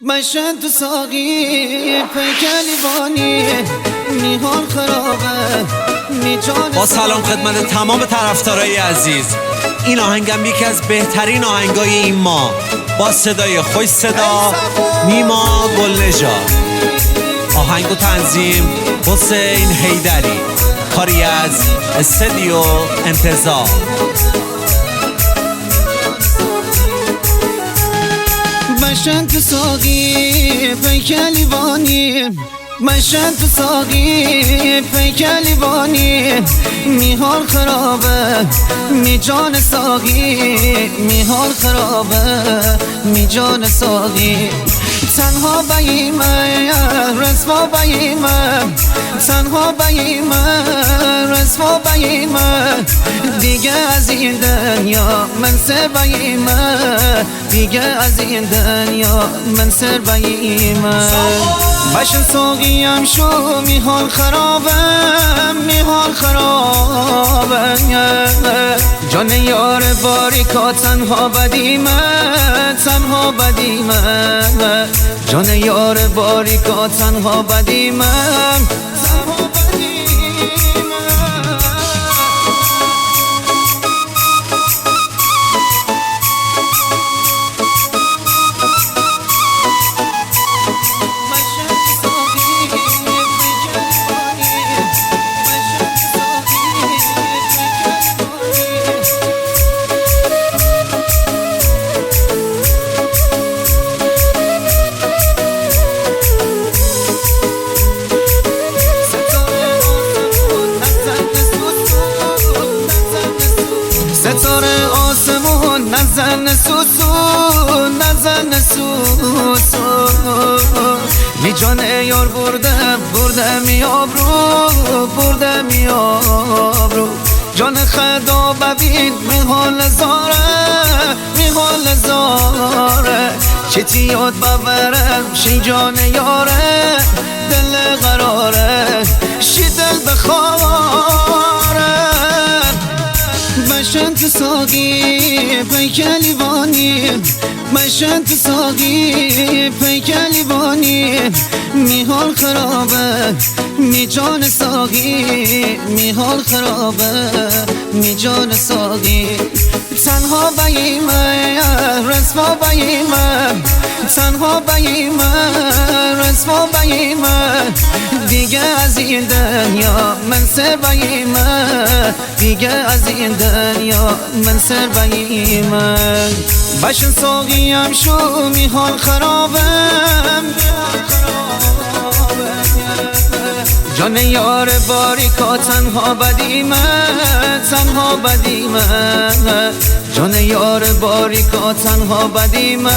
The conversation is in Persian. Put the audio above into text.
مشهد تو ساقی پیکلی بانی میهان خرابه میجان. با سلام خدمت تمام طرفدارای عزیز، این آهنگم یکی از بهترین آهنگای این ماه با صدای خوش صدا نیما گلنژاد. آهنگ و تنظیم حسین حیدری، کاری از استودیو انتظار. مشهد تو ساقی پیکلی بانی، مشهد تو ساقی پیکلی بانی میهان خرابه میجان ساقی، میهان خرابه میجان ساقی. تنها بیمه رسوا بیمه، تنها بیمه رسوا بیمه، دیگه از این دنیا من سر بیمه، دیگه از این دنیا من سر بیمه. بشن ساقیم شو میهان خرابه، میهان خرابه، جان یار باریکا تنها بدیمه، تنها بدیمه، جان یار باریکا تنها بدیمه، تنها بدیمه. ستاره آسمون نزن سوسو، نزن سوسو، می جان یار بردم بردم آبرو، بردم آبرو. جان خدا ببین می حال زاره، می حال زاره، چتی یاد ببرم شی جان یاره، دل قراره شی دل بخواره. مشهد تو ساقی پیکلی بانی، مشهد تو ساقی پیکلی بانی میهان خرابه میجان ساقی، میهان خرابه میجان ساقی. تنها بیمه رسوا بیمه، تنها بیمه رسوا بیمه، دیگه از این دنیا من سر بیمه، دیگه از این دنیا من سر بیمه. بشن ساقیم شو میهان خرابه، جان یار باریکا تنها بدیمه، تنها بدیمه، جان یار باریکا تنها بدیمه.